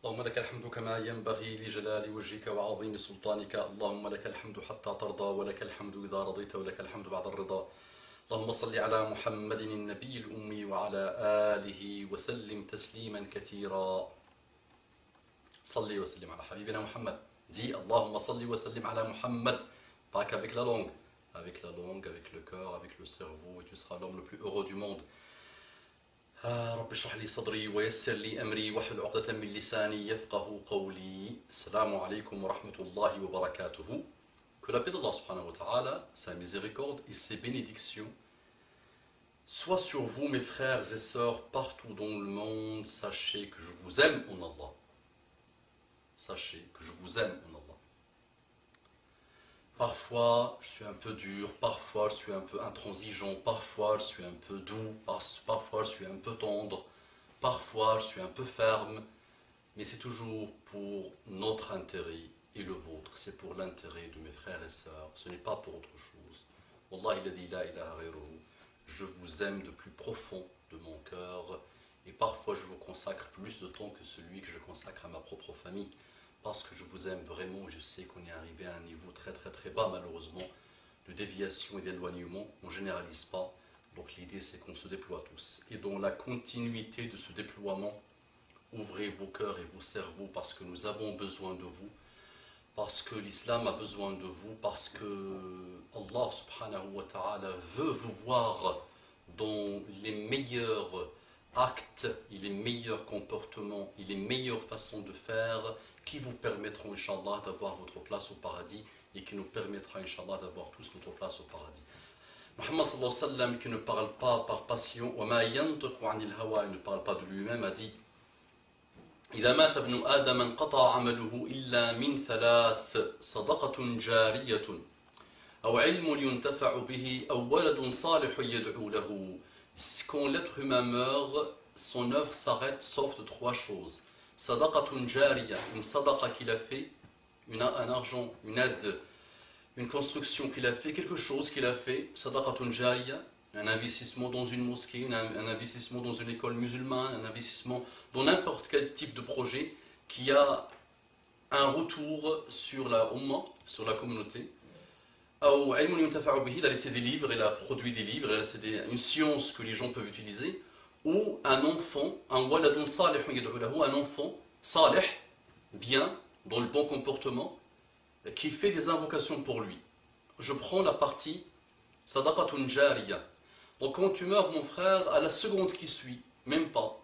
اللهم لك الحمد كما ينبغي لجلال وجهك وعظيم سلطانك. اللهم لك الحمد حتى ترضى ولك الحمد إذا رضيت ولك الحمد بعد الرضا. اللهم صل على محمد النبي الأمي وعلى آله وسلم تسليما كثيرا. صلي وسلم على حبيبنا Muhammad. Dis Allahumma salli wa sallim ala Muhammad. Pas qu'avec la langue. Avec la langue, avec le cœur, avec le cerveau, et tu seras l'homme le plus heureux du monde. رب اشرح لي صدري ويسر لي أمري واحلل عقدة من لساني يفقه قولي. السلام عليكم ورحمة الله وبركاته. Que la paix d'Allah subhanahu wa ta'ala, sa miséricorde et ses bénédictions soient sur vous, mes frères et sœurs, partout dans le monde. Sachez que je vous aime en Allah. Sachez que je vous aime en Allah. Parfois, je suis un peu dur, parfois je suis un peu intransigeant, parfois je suis un peu doux, parfois je suis un peu tendre, parfois je suis un peu ferme, mais c'est toujours pour notre intérêt et le vôtre, c'est pour l'intérêt de mes frères et sœurs, ce n'est pas pour autre chose. Wallahi alladhi la ilaha ghayruhu, je vous aime de plus profond de mon cœur, et parfois je vous consacre plus de temps que celui que je consacre à ma propre famille. Parce que je vous aime vraiment, je sais qu'on est arrivé à un niveau très bas malheureusement de déviation et d'éloignement, on ne généralise pas, donc l'idée c'est qu'on se déploie tous. Et dans la continuité de ce déploiement, ouvrez vos cœurs et vos cerveaux parce que nous avons besoin de vous, parce que l'islam a besoin de vous, parce que Allah subhanahu wa ta'ala veut vous voir dans les meilleurs actes et les meilleurs comportements et les meilleures façons de faire qui vous permettront, Inch'Allah, d'avoir votre place au paradis et qui nous permettra, Inch'Allah, d'avoir tous notre place au paradis. Muhammad sallallahu alayhi wa sallam, qui ne parle pas par passion, وَمَا يَنْطِقُ عَنِ الْهَوَى, il ne parle pas de lui-même, a dit إِذَا مَاتَ ابْنُ آدَمَ انْقَطَعَ عَمَلُهُ إِلَّا مِنْ ثَلَاثٍ صَدَقَةٌ جَارِيَّةٌ أَوْ عِلْمٌ يُنْتَفَعُ بِهِ أَوْ وَلَدٌ صَالِحٌ يَدْعُو لَهُ. Quand l'être humain meurt, son œuvre s'arrête sauf de trois choses. Sadaqatun jariya, une sadaqa qu'il a fait, un argent, une aide, une construction qu'il a fait, quelque chose qu'il a fait, sadaqatun jariya, un investissement dans une mosquée, un investissement dans une école musulmane, un investissement dans n'importe quel type de projet qui a un retour sur la umma, sur la communauté. Il a laissé des livres, il a produit des livres, il a laissé une science que les gens peuvent utiliser. Ou un enfant, un waladun salih, un enfant salih, bien, dans le bon comportement, qui fait des invocations pour lui. Je prends la partie sadaqatun jariya. Donc quand tu meurs, mon frère, à la seconde qui suit, même pas,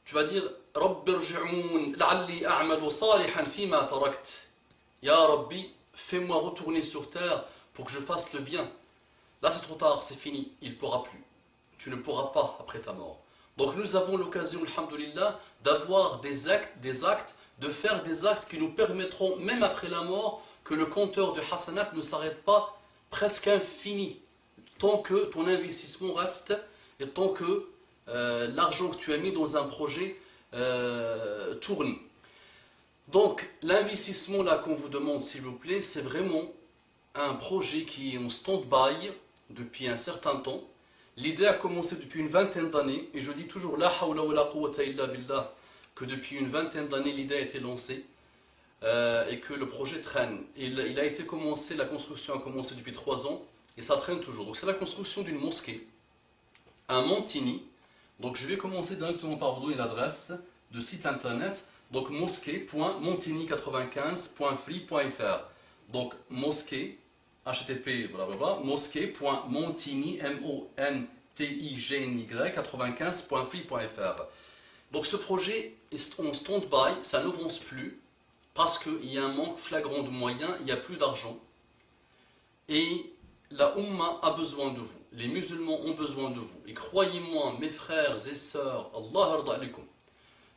tu vas dire Rabbi rji'oun la'alli a'malu salihan fima tarakt. Ya Rabbi, fais-moi retourner sur terre pour que je fasse le bien. Là c'est trop tard, c'est fini, il ne pourra plus. Tu ne pourras pas après ta mort. Donc nous avons l'occasion, alhamdoulilah, d'avoir des actes, de faire des actes qui nous permettront, même après la mort, que le compteur de Hasanat ne s'arrête pas presque infini, tant que ton investissement reste et tant que l'argent que tu as mis dans un projet tourne. Donc l'investissement là qu'on vous demande, s'il vous plaît, c'est vraiment un projet qui est en stand-by depuis un certain temps. L'idée a commencé depuis une vingtaine d'années, et je dis toujours la hawla wa la quwwata illa billah, que depuis une vingtaine d'années l'idée a été lancée et que le projet traîne. Il a été commencé, la construction a commencé depuis 3 ans et ça traîne toujours. Donc c'est la construction d'une mosquée à Montigny. Donc je vais commencer directement par vous donner l'adresse de site internet. Donc mosquée.montigny95.free.fr. Donc mosquée http mosquée.montigny 95.free.fr. Donc ce projet est en stand-by, ça n'avance plus parce qu'il y a un manque flagrant de moyens, il n'y a plus d'argent et la Ummah a besoin de vous, les musulmans ont besoin de vous. Et croyez-moi, mes frères et sœurs, Allah arda alikum,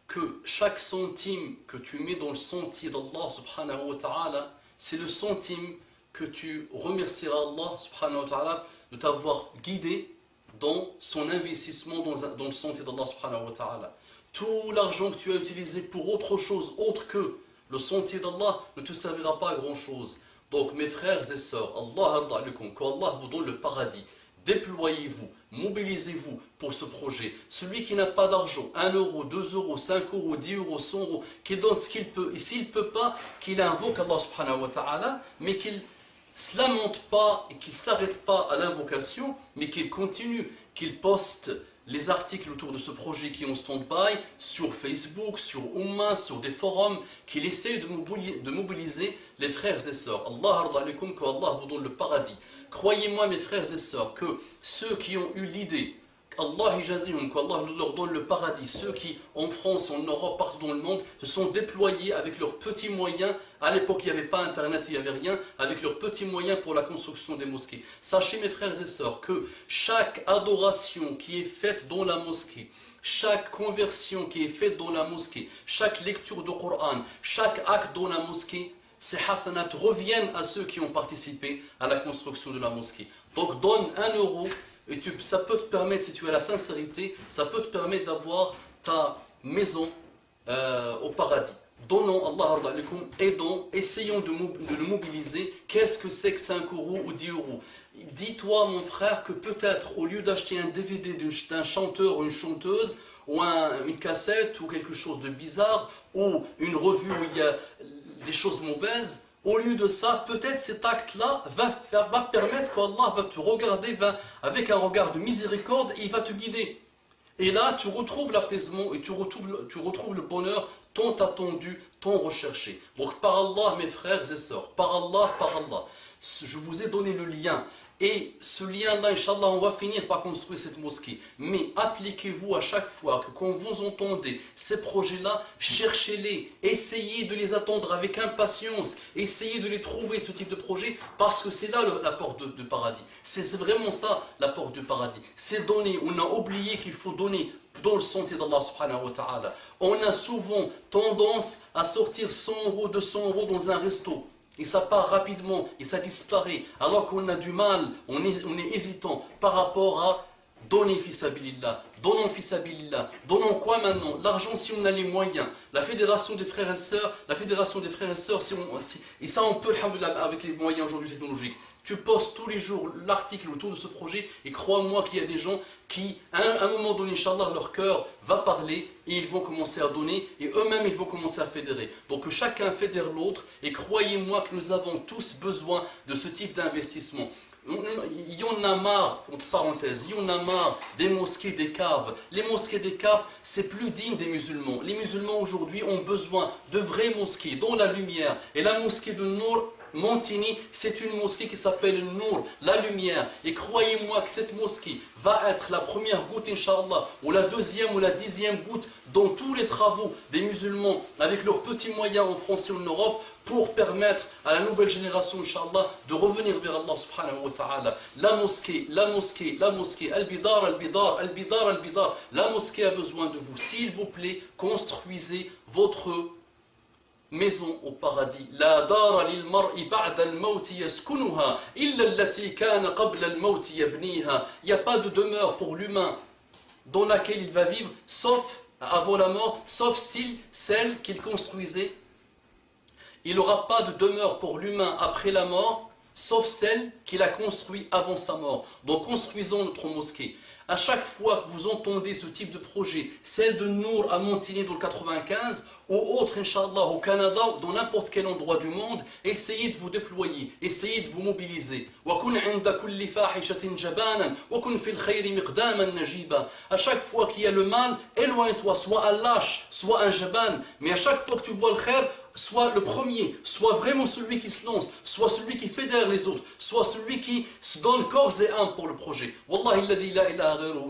que chaque centime que tu mets dans le sentier d'Allah subhanahu wa ta'ala, c'est le centime que tu remercieras Allah subhanahu wa ta'ala de t'avoir guidé dans son investissement dans le sentier d'Allah subhanahu wa ta'ala. Tout l'argent que tu as utilisé pour autre chose, autre que le sentier d'Allah, ne te servira pas à grand chose. Donc mes frères et sœurs, Allah qu'Allah vous donne le paradis. déployez-vous, mobilisez-vous pour ce projet. Celui qui n'a pas d'argent, 1 euro, 2 euros, 5 euros, 10 euros, 100 euros, qu'il donne ce qu'il peut, et s'il ne peut pas, qu'il invoque Allah subhanahu wa ta'ala, mais qu'il ne se lamente pas et qu'il ne s'arrête pas à l'invocation, mais qu'il continue, qu'il poste les articles autour de ce projet qui ont stand-by sur Facebook, sur Ummah, sur des forums, qu'il essaie de mobiliser les frères et sœurs. Allah arda alaykum, que Allah vous donne le paradis. Croyez-moi mes frères et sœurs que ceux qui ont eu l'idée, Allah yajazihum, qu'Allah leur donne le paradis, ceux qui en France, en Europe, partout dans le monde, se sont déployés avec leurs petits moyens. À l'époque il n'y avait pas internet, il n'y avait rien, avec leurs petits moyens pour la construction des mosquées. Sachez mes frères et sœurs que chaque adoration qui est faite dans la mosquée, chaque conversion qui est faite dans la mosquée, chaque lecture du Coran, chaque acte dans la mosquée, ces hasanats reviennent à ceux qui ont participé à la construction de la mosquée. Donc donne 1 euro. Et ça peut te permettre, si tu as la sincérité, ça peut te permettre d'avoir ta maison au paradis. Donnons, Allah aidons, essayons de le mobiliser. Qu'est-ce que c'est que 5 euros ou 10 euros? Dis-toi, mon frère, que peut-être au lieu d'acheter un DVD d'un chanteur ou une chanteuse, ou une cassette ou quelque chose de bizarre, ou une revue où il y a des choses mauvaises, au lieu de ça, peut-être cet acte-là va permettre qu'Allah va te regarder avec un regard de miséricorde et il va te guider. Et là, tu retrouves l'apaisement et tu retrouves le bonheur tant attendu, tant recherché. Donc par Allah, mes frères et sœurs, par Allah, je vous ai donné le lien. Et ce lien-là, Inch'Allah, on va finir par construire cette mosquée. Mais appliquez-vous à chaque fois que quand vous entendez ces projets-là, cherchez-les, essayez de les attendre avec impatience, essayez de les trouver, ce type de projet, parce que c'est là la porte du paradis. C'est vraiment ça, la porte du paradis. C'est donner. On a oublié qu'il faut donner dans le sentier d'Allah subhanahu wa ta'ala. On a souvent tendance à sortir 100 euros, 200 euros dans un resto. Et ça part rapidement, et ça disparaît, alors qu'on a du mal, on est hésitant par rapport à donner fisabilillah. Donnons fisabilillah. Donnons quoi maintenant? L'argent si on a les moyens. La fédération des frères et sœurs, et ça on peut, alhamdoulilah, avec les moyens aujourd'hui technologiques. Tu postes tous les jours l'article autour de ce projet et crois-moi qu'il y a des gens qui, à un moment donné, Inch'Allah, leur cœur va parler et ils vont commencer à donner et eux-mêmes ils vont commencer à fédérer. Donc que chacun fédère l'autre et croyez-moi que nous avons tous besoin de ce type d'investissement. Il y en a marre, entre parenthèses, il y en a marre des mosquées, des caves. Les mosquées, des caves, c'est plus digne des musulmans. Les musulmans aujourd'hui ont besoin de vraies mosquées, dont la lumière. Et la mosquée de Nour, Montigny, c'est une mosquée qui s'appelle Nour, la lumière. Et croyez-moi que cette mosquée va être la première goutte, Inch'Allah, ou la deuxième ou la 10e goutte dans tous les travaux des musulmans avec leurs petits moyens en France et en Europe pour permettre à la nouvelle génération, Inch'Allah, de revenir vers Allah subhanahu wa ta'ala. La mosquée, al-bidar, al-bidar, al-bidar, al-bidar. La mosquée a besoin de vous. S'il vous plaît, construisez votre maison au paradis. La dara lil mar'i ba'da al-mawti yaskunuha illa allati kana qabla al-mawti yabniha. Il n'y a pas de demeure pour l'humain dans laquelle il va vivre, sauf avant la mort, sauf celle qu'il construisait. Il n'aura pas de demeure pour l'humain après la mort, sauf celle qu'il a construite avant sa mort. Donc construisons notre mosquée. À chaque fois que vous entendez ce type de projet, celle de Nour à Montigny dans le 95, ou autre, Inch'Allah, au Canada, dans n'importe quel endroit du monde, essayez de vous déployer, essayez de vous mobiliser. À chaque fois qu'il y a le mal, éloigne-toi, soit un lâche, soit un jaban, mais à chaque fois que tu vois le khair, soit le premier, soit vraiment celui qui se lance, soit celui qui fédère les autres, soit celui qui se donne corps et âme pour le projet. Wallahi,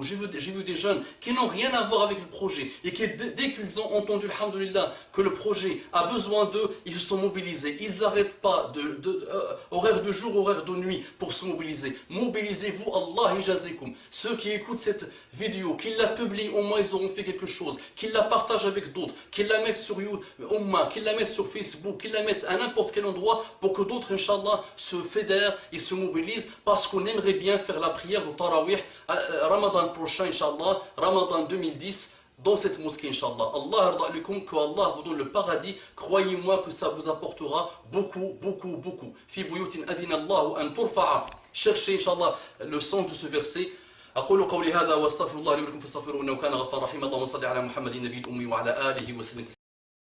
j'ai vu des jeunes qui n'ont rien à voir avec le projet et qui, dès qu'ils ont entendu, alhamdoulilah, que le projet a besoin d'eux, ils se sont mobilisés. Ils n'arrêtent pas horaire de jour, horaire de nuit pour se mobiliser. Mobilisez-vous, Allah yajazikum. Ceux qui écoutent cette vidéo, qui la publient, au moins ils auront fait quelque chose, qu'ils la partagent avec d'autres, qu'ils la mettent sur YouTube, qu'ils la mettent sur Facebook, qu'ils la mettent à n'importe quel endroit pour que d'autres, Inch'Allah, se fédèrent et se mobilisent parce qu'on aimerait bien faire la prière au Tarawih, Ramadan prochain, Inch'Allah, Ramadan 2010, dans cette mosquée, Inch'Allah. Allah arda lakum, que Allah vous donne le paradis. Croyez-moi que ça vous apportera beaucoup, beaucoup, beaucoup. Fi buyutin adina Allahu an turfa'a cherchez, Inch'Allah, le sens de ce verset. أقول قولي هذا واستغفر الله لي ولكم فاستغفروه إنه كان غفارا رحيما اللهم صل على محمد النبي الأمي وعلى آله وسلم